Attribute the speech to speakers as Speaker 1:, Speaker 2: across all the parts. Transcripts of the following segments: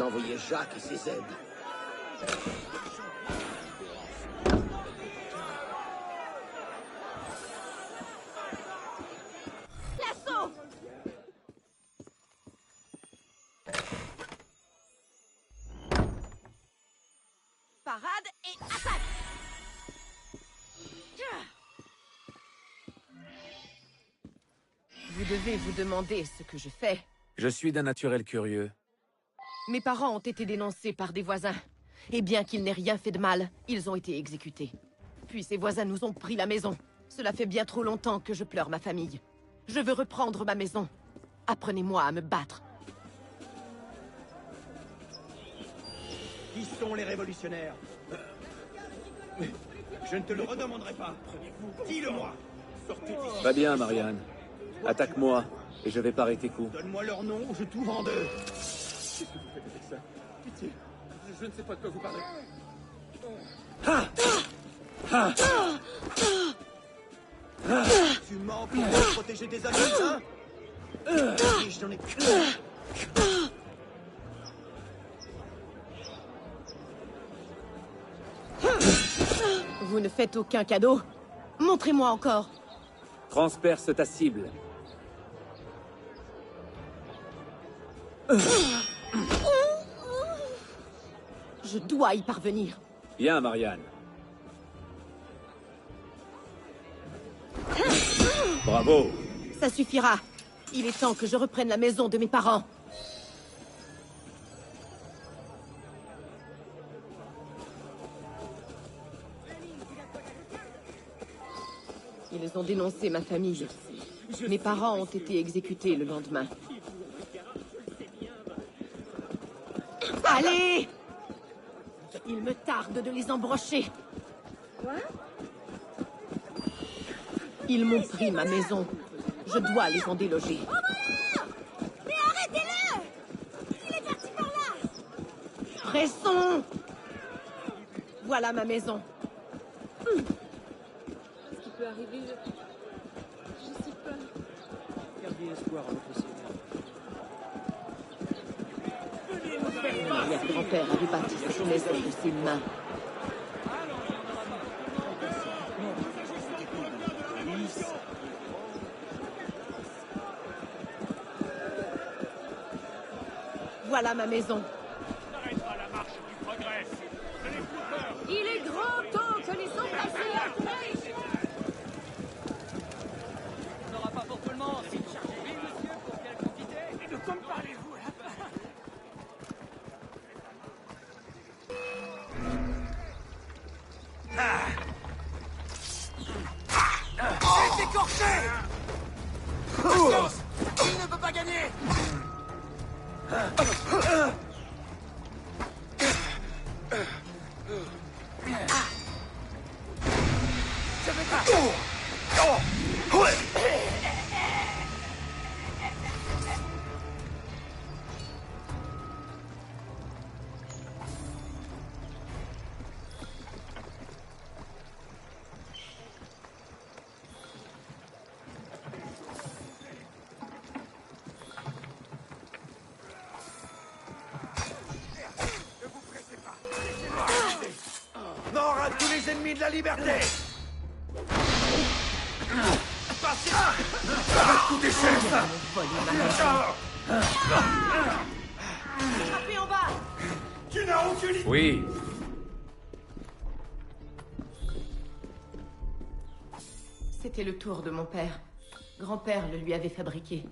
Speaker 1: d'envoyer Jacques et ses aides.
Speaker 2: L'assaut! Parade et attaque! Vous devez vous demander ce que je fais.
Speaker 3: Je suis d'un naturel curieux.
Speaker 2: Mes parents ont été dénoncés par des voisins. Et bien qu'ils n'aient rien fait de mal, ils ont été exécutés. Puis ces voisins nous ont pris la maison. Cela fait bien trop longtemps que je pleure ma famille. Je veux reprendre ma maison. Apprenez-moi à me battre.
Speaker 4: Qui sont les révolutionnaires? Je ne te le redemanderai pas. Dis-le-moi. Sortez d'ici.
Speaker 3: Va bien, Marianne. Attaque-moi, et je vais parer tes coups.
Speaker 4: Donne-moi leur nom ou je t'ouvre en deux. Qu'est-ce que vous faites avec ça? Pitié. Je ne sais pas de quoi vous parlez. Tu mens pour protéger des adultes, hein? Oui, j'en ai...
Speaker 2: Vous ne faites aucun cadeau? Montrez-moi encore.
Speaker 3: Transperce ta cible.
Speaker 2: Je dois y parvenir.
Speaker 3: Bien, Marianne. Bravo.
Speaker 2: Ça suffira. Il est temps que je reprenne la maison de mes parents. Ils ont dénoncé ma famille. Mes parents ont été exécutés le lendemain. Allez! Il me tarde de les embrocher. Quoi? Ils m'ont pris ma maison. Je dois les en déloger.
Speaker 5: Mais arrêtez-le! Il est parti par là!
Speaker 2: Pressons! Voilà ma maison.
Speaker 6: Ce qui peut arriver, je sais pas.
Speaker 4: Gardez espoir en notre Seigneur.
Speaker 2: L'arrière-grand-père avait bâti cette maison de ses mains. Voilà ma maison.
Speaker 5: Il est grand temps que les emplacés atteignent!
Speaker 7: On n'aura pas pour tout le monde. Oui, monsieur, pour quelle quantité? Et de quoi me parlez-vous là-bas? C'est écorché! Patience! Il ne peut pas gagner! Je vais pas!
Speaker 4: Mort à tous les ennemis de la liberté! Passez! Coup d'échelle!
Speaker 2: Frappez en bas!
Speaker 4: Tu n'as aucune idée!
Speaker 3: Oui.
Speaker 2: C'était le tour de mon père. Grand-père le lui avait fabriqué.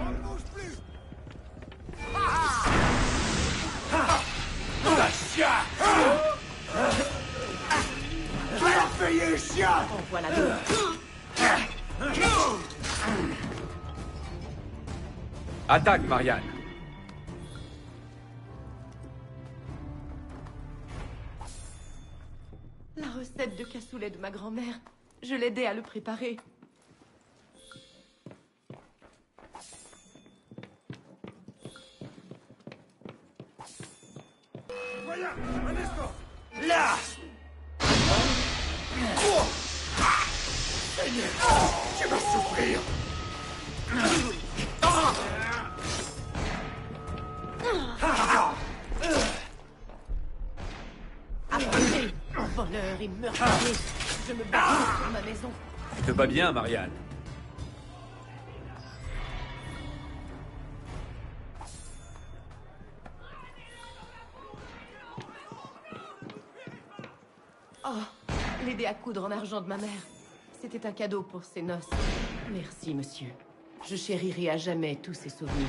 Speaker 4: On ne bouge plus! Tu as payé, chien!
Speaker 2: En voilà deux.
Speaker 3: Attaque, Marianne.
Speaker 2: La La recette de cassoulet de ma grand-mère. Je l'aidais à le préparer.
Speaker 4: Voyons, un instant.
Speaker 7: Là!
Speaker 4: Seigneur, tu vas souffrir.
Speaker 2: Appelez, voleur et meurtrier. Je me bats pour ma maison.
Speaker 3: Tu te bats bien, Marianne.
Speaker 2: Oh, l'aider à coudre en argent de ma mère. C'était un cadeau pour ses noces. Merci, monsieur. Je chérirai à jamais tous ces souvenirs.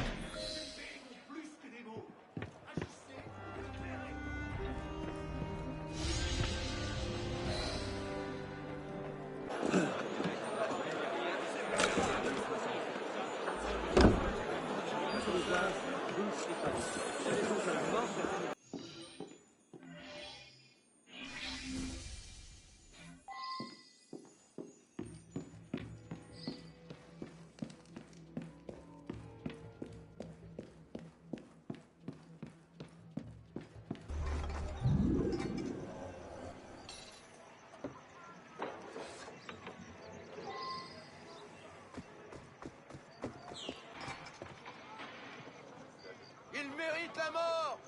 Speaker 4: Il mérite la mort.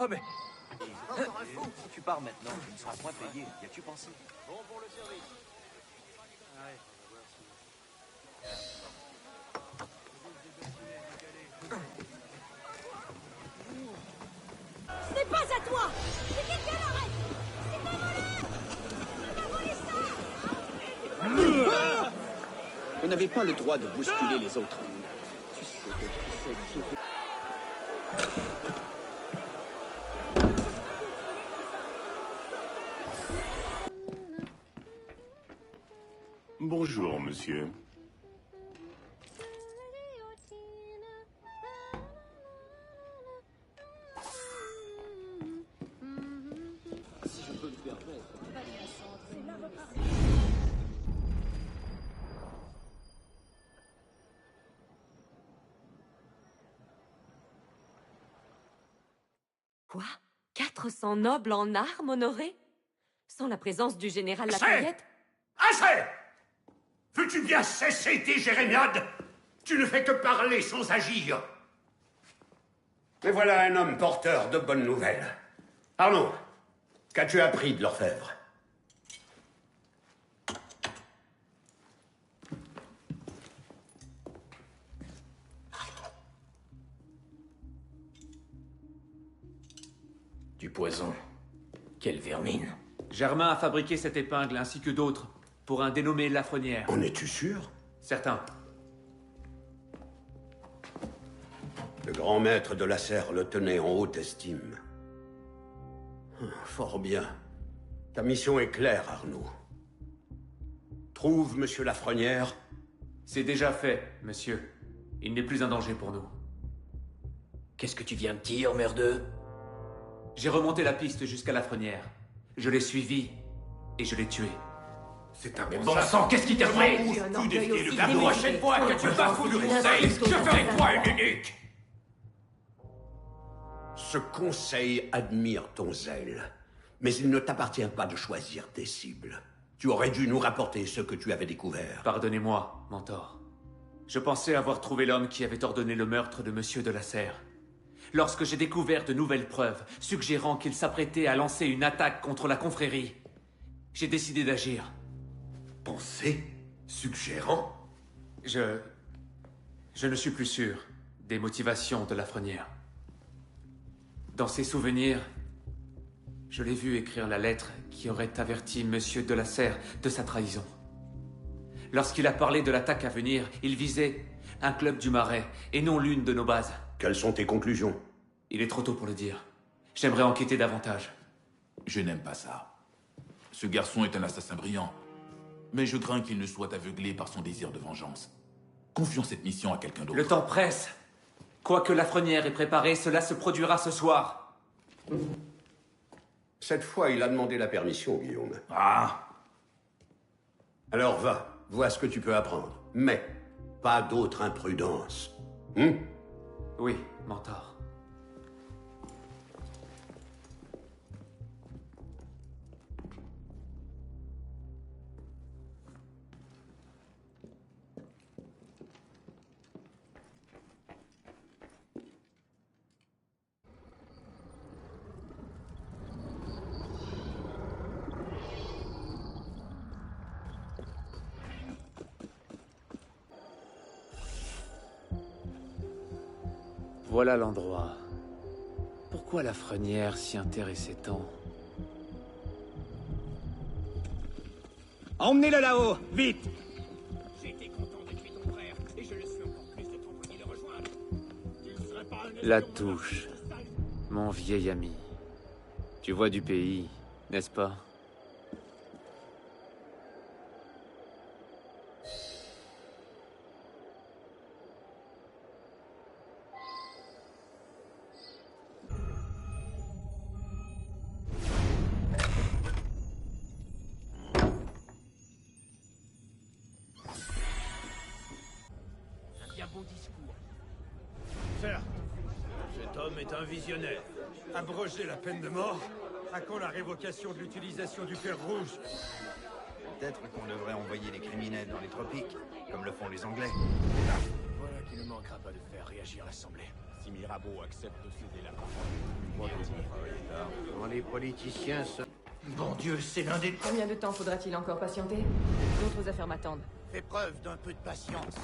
Speaker 3: Oh, mais...
Speaker 7: Si tu pars maintenant, tu ne seras point payé. Y as-tu pensé?
Speaker 4: Bon pour le service.
Speaker 5: Ce n'est pas à toi! C'est quelqu'un l'arrête! C'est un voleur! Il m'a volé ça!
Speaker 3: Vous n'avez pas le droit de bousculer les autres. Tu sais que tu sais...
Speaker 1: Bonjour, monsieur.
Speaker 3: Si je peux me permettre...
Speaker 8: Quoi? 400 nobles en armes, Honoré? Sans la présence du général Lafayette?
Speaker 1: Assez! Veux-tu bien cesser tes jérémiades? Tu ne fais que parler sans agir. Mais voilà un homme porteur de bonnes nouvelles. Arnaud, qu'as-tu appris de l'orfèvre?
Speaker 7: Du poison. Quelle vermine.
Speaker 3: Germain a fabriqué cette épingle ainsi que d'autres pour un dénommé Lafrenière.
Speaker 1: En es-tu sûr?
Speaker 3: Certain.
Speaker 1: Le grand maître de la serre le tenait en haute estime. Fort bien. Ta mission est claire, Arnaud. Trouve Monsieur Lafrenière.
Speaker 3: C'est déjà fait, monsieur. Il n'est plus un danger pour nous.
Speaker 7: Qu'est-ce que tu viens de dire, merdeux?
Speaker 3: J'ai remonté la piste jusqu'à Lafrenière. Je l'ai suivi et je l'ai tué.
Speaker 1: C'est un
Speaker 7: Mais bon sang, qu'est-ce qui t'a fait?
Speaker 2: Tu as un orgueil aussi
Speaker 1: La
Speaker 2: démesuré.
Speaker 1: prochaine fois que tu bafoues le conseil, je ferai de toi une unique. Ce conseil admire ton zèle, mais il ne t'appartient pas de choisir tes cibles. Tu aurais dû nous rapporter ce que tu avais découvert.
Speaker 3: Pardonnez-moi, mentor. Je pensais avoir trouvé l'homme qui avait ordonné le meurtre de Monsieur de la Serre. Lorsque j'ai découvert de nouvelles preuves suggérant qu'il s'apprêtait à lancer une attaque contre la confrérie, j'ai décidé d'agir.
Speaker 1: Pensée suggérant?
Speaker 3: Je ne suis plus sûr des motivations de Lafrenière. Dans ses souvenirs, je l'ai vu écrire la lettre qui aurait averti Monsieur de la Serre de sa trahison. Lorsqu'il a parlé de l'attaque à venir, il visait un club du Marais et non l'une de nos bases.
Speaker 1: Quelles sont tes conclusions?
Speaker 3: Il est trop tôt pour le dire. J'aimerais enquêter davantage.
Speaker 9: Je n'aime pas ça. Ce garçon est un assassin brillant. Mais je crains qu'il ne soit aveuglé par son désir de vengeance. Confions cette mission à quelqu'un d'autre.
Speaker 3: Le temps presse. Quoique Lafrenière ait préparé, cela se produira ce soir.
Speaker 1: Cette fois, il a demandé la permission, Guillaume.
Speaker 9: Ah!
Speaker 1: Alors va, vois ce que tu peux apprendre. Mais, pas d'autre imprudence.
Speaker 3: Oui, mentor. Voilà l'endroit. Pourquoi la Frenière s'y intéressait tant?
Speaker 7: Emmenez-le là-haut, vite! J'étais content de tuer ton frère, et je le suis encore plus de t'envoyer le rejoindre. Tu ne serais pas un
Speaker 3: La Touche, mon vieil ami. Tu vois du pays, n'est-ce pas?
Speaker 7: bon discours.
Speaker 4: Certes, cet homme est un visionnaire. Abroger la peine de mort? À quand la révocation de l'utilisation du fer rouge?
Speaker 10: Peut-être qu'on devrait envoyer les criminels dans les tropiques, comme le font les Anglais.
Speaker 4: Voilà qui ne manquera pas de faire réagir l'Assemblée. Si Mirabeau accepte de céder la parole.
Speaker 10: Quand les politiciens se...
Speaker 7: Bon Dieu, c'est l'un des...
Speaker 6: Combien de temps faudra-t-il encore patienter? D'autres affaires m'attendent.
Speaker 7: Fais preuve d'un peu de patience.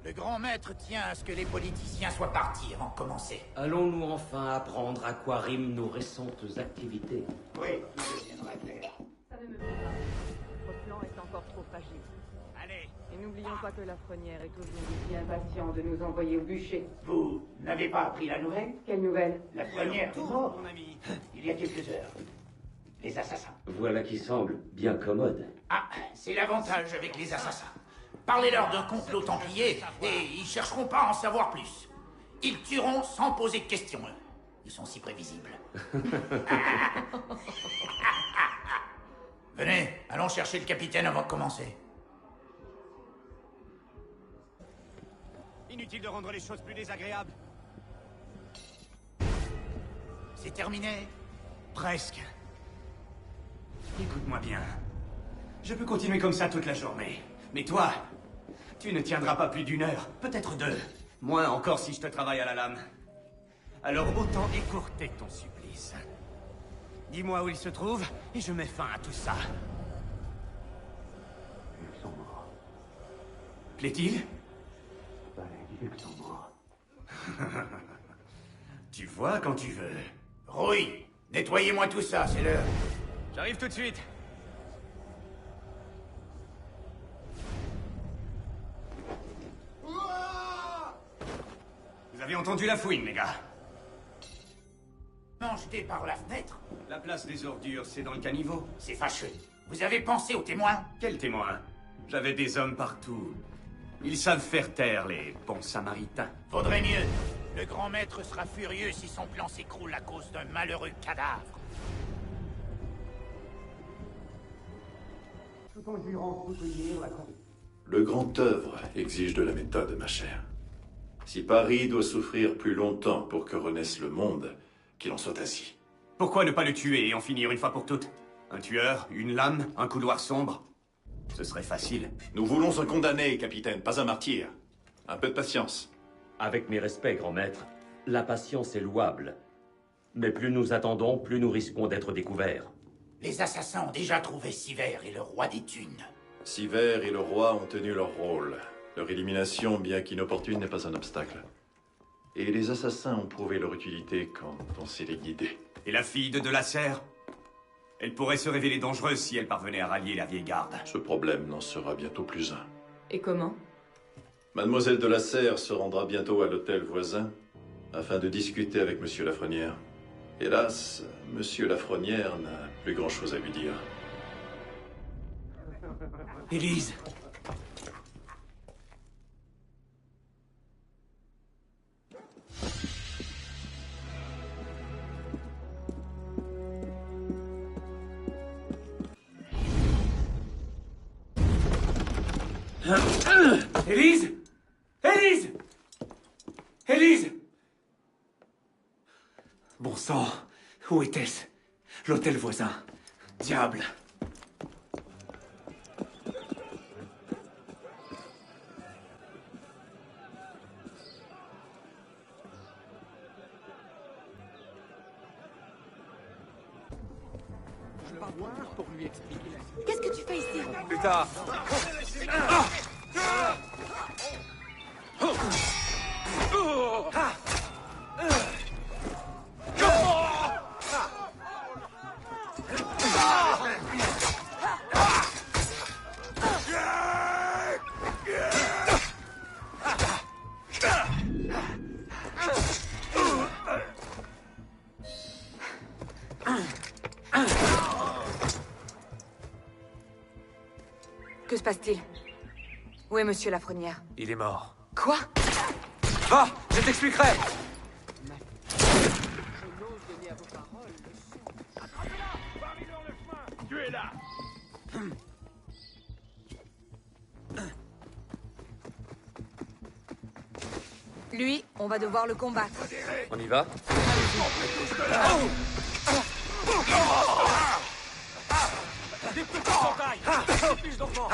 Speaker 7: Le grand maître tient à ce que les politiciens soient partis avant de commencer.
Speaker 11: Allons-nous enfin apprendre à quoi riment nos récentes activités?
Speaker 7: Oui, tout deviendra clair.
Speaker 6: Ça ne me plaît pas. Votre plan est encore trop fragile.
Speaker 7: Allez.
Speaker 6: Et n'oublions pas que la Frenière est aujourd'hui bien impatient de nous envoyer au bûcher.
Speaker 7: Vous n'avez pas appris la nouvelle?
Speaker 6: Quelle nouvelle?
Speaker 7: La Frenière est morte, mon ami. Il y a quelques heures. Les assassins.
Speaker 11: Voilà qui semble bien commode.
Speaker 7: Ah, c'est l'avantage avec les assassins. Parlez-leur d'un complot templier et ils chercheront pas à en savoir plus. Ils tueront sans poser de questions. Ils sont si prévisibles. Venez, allons chercher le capitaine avant de commencer.
Speaker 4: Inutile de rendre les choses plus désagréables.
Speaker 7: C'est terminé? Presque. Écoute-moi bien. Je peux continuer comme ça toute la journée. Mais toi, tu ne tiendras pas plus d'une heure, peut-être deux. Moins encore si je te travaille à la lame. Alors autant écourter ton supplice. Dis-moi où il se trouve, et je mets fin à tout ça.
Speaker 11: Ils sont morts.
Speaker 7: Plaît-il?
Speaker 11: Ils sont morts.
Speaker 7: Tu vois quand tu veux. Rouille, nettoyez-moi tout ça, c'est l'heure.
Speaker 4: J'arrive tout de suite.
Speaker 7: Vous avez entendu la fouine, les gars? Non, jeté par la fenêtre. La place des ordures, c'est dans le caniveau. C'est fâcheux. Vous avez pensé aux témoins? Quels témoins? J'avais des hommes partout. Ils savent faire taire les bons samaritains. Faudrait mieux. Le grand maître sera furieux si son plan s'écroule à cause d'un malheureux cadavre. Tout en jurant soutenir la...
Speaker 12: Le grand œuvre exige de la méthode, ma chère. Si Paris doit souffrir plus longtemps pour que renaisse le monde, qu'il en soit ainsi.
Speaker 7: Pourquoi ne pas le tuer et en finir une fois pour toutes? Un tueur, une lame, un couloir sombre? Ce serait facile.
Speaker 12: Nous voulons un condamné, capitaine, pas un martyr. Un peu de patience.
Speaker 11: Avec mes respects, grand maître, la patience est louable. Mais plus nous attendons, plus nous risquons d'être découverts.
Speaker 7: Les assassins ont déjà trouvé Siver et le roi des thunes.
Speaker 12: Siver et le roi ont tenu leur rôle. Leur élimination, bien qu'inopportune, n'est pas un obstacle. Et les assassins ont prouvé leur utilité quand on sait les guider.
Speaker 7: Et la fille de Delaserre? Elle pourrait se révéler dangereuse si elle parvenait à rallier la vieille garde.
Speaker 12: Ce problème n'en sera bientôt plus un.
Speaker 6: Et comment?
Speaker 12: Mademoiselle Delaserre se rendra bientôt à l'hôtel voisin afin de discuter avec Monsieur Lafrenière. Hélas, Monsieur Lafrenière n'a plus grand-chose à lui dire.
Speaker 7: Élise!
Speaker 3: Élise! Élise! Élise! Bon sang, où était-ce? L'hôtel voisin. Diable!
Speaker 5: Qu'est-ce que tu fais ici?
Speaker 3: Plus tard.
Speaker 6: Que se passe-t-il? Où est Monsieur Lafrenière?
Speaker 3: Il est mort.
Speaker 6: Quoi?
Speaker 3: Va, je t'expliquerai.
Speaker 4: Tu es là.
Speaker 6: Lui, on va devoir le combattre.
Speaker 3: On y va?
Speaker 4: Des petites entailles. Des fiches d'enfant.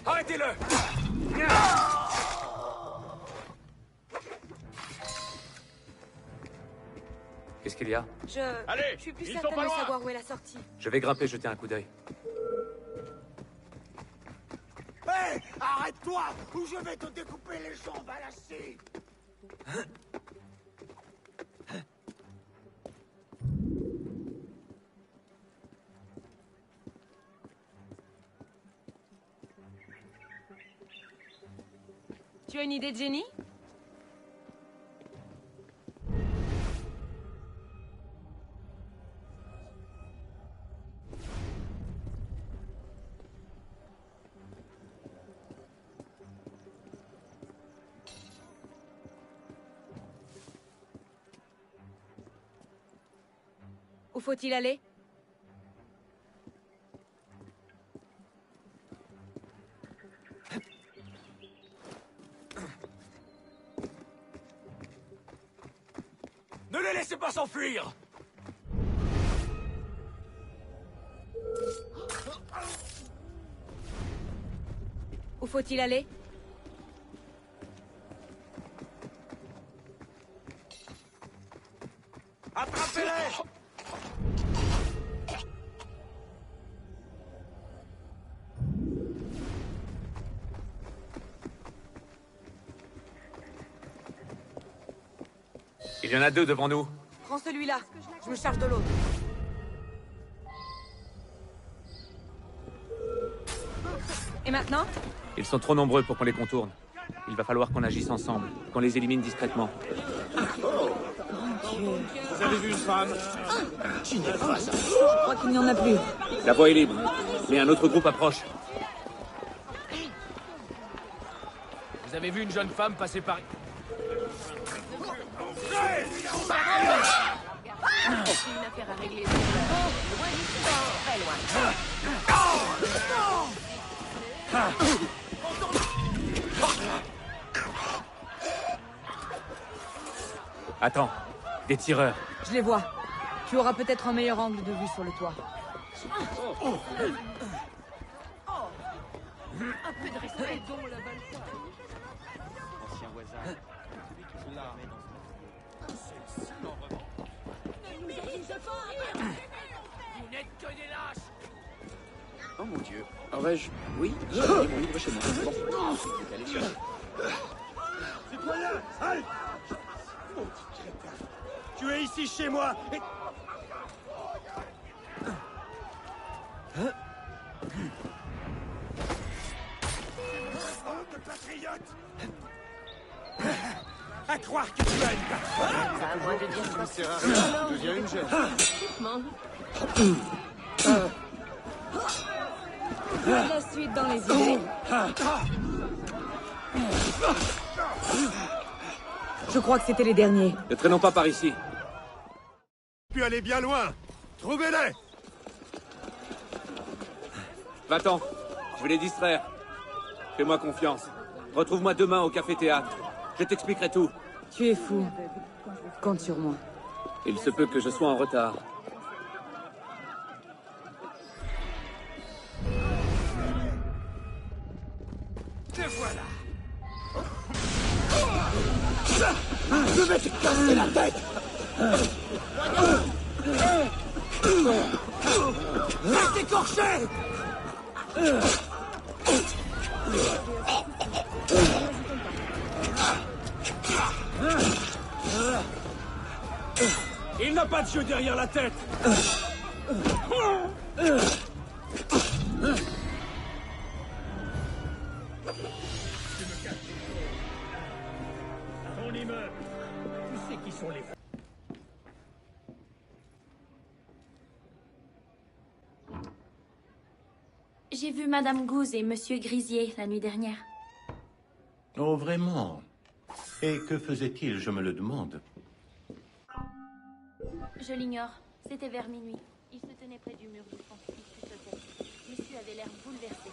Speaker 4: Arrêtez-le.
Speaker 3: Qu'est-ce qu'il y a?
Speaker 4: Allez,
Speaker 6: Je suis plus
Speaker 4: ils sont
Speaker 6: certaine
Speaker 4: pas
Speaker 6: de
Speaker 4: loin.
Speaker 6: savoir où est la sortie.
Speaker 3: Je vais grimper jeter un coup d'œil.
Speaker 4: Hé, arrête-toi ou je vais te découper les jambes à la scie.
Speaker 6: Tu as une idée de génie? Où faut-il aller?
Speaker 4: Ne les laissez pas s'enfuir.
Speaker 6: Où faut-il aller?
Speaker 4: Attrapez-les.
Speaker 3: Il y en a deux devant nous.
Speaker 6: Prends celui-là. Je me charge de l'autre. Et maintenant?
Speaker 3: Ils sont trop nombreux pour qu'on les contourne. Il va falloir qu'on agisse ensemble, qu'on les élimine discrètement.
Speaker 4: Vous avez vu une femme?
Speaker 6: Je crois qu'il n'y en a plus.
Speaker 3: La voie est libre, mais un autre groupe approche.
Speaker 13: Vous avez vu une jeune femme passer par...
Speaker 2: C'est une affaire à régler. Loin d'ici, très loin.
Speaker 3: Attends, des tireurs.
Speaker 6: Je les vois. Tu auras peut-être un meilleur angle de vue sur le toit.
Speaker 2: Un peu de respect.
Speaker 10: Ancien voisin. Celui qui se l'armait dans
Speaker 13: Vous n'êtes que des lâches.
Speaker 10: Oh mon Dieu. Aurais-je... Oui, j'ai oublié mon livre chez moi. Bon, je vais aller chercher.
Speaker 4: Citoyen, halte! Mon petit crétin. Tu es ici chez moi et... Bande de patriotes! À croire que tu as une patronne!
Speaker 2: Ça a moins de dire quoi.
Speaker 10: sert à rien, je deviens une gêne.
Speaker 6: La suite dans les idées. Je crois que c'était les derniers.
Speaker 3: Ne traînons pas par ici.
Speaker 4: Tu peux aller bien loin! Trouvez-les!
Speaker 3: Va-t'en.
Speaker 13: veux les distraire. Fais-moi confiance. Retrouve-moi demain au café-théâtre. Je t'expliquerai tout.
Speaker 6: Tu es fou. Compte sur moi.
Speaker 13: Il se peut que je sois en retard.
Speaker 1: Te voilà. Je vais te casser la tête. Je vais t'écorcher.
Speaker 13: Il n'a pas de jeu derrière la tête.
Speaker 4: Ton immeuble. Tu sais qui sont les...
Speaker 14: J'ai vu Madame Goose et Monsieur Grisier la nuit dernière.
Speaker 15: Oh, vraiment? Et que faisait-il, je me le demande?
Speaker 14: Je l'ignore. C'était vers minuit. Il se tenait près du mur du fond. Il chuchotait. Monsieur avait l'air bouleversé.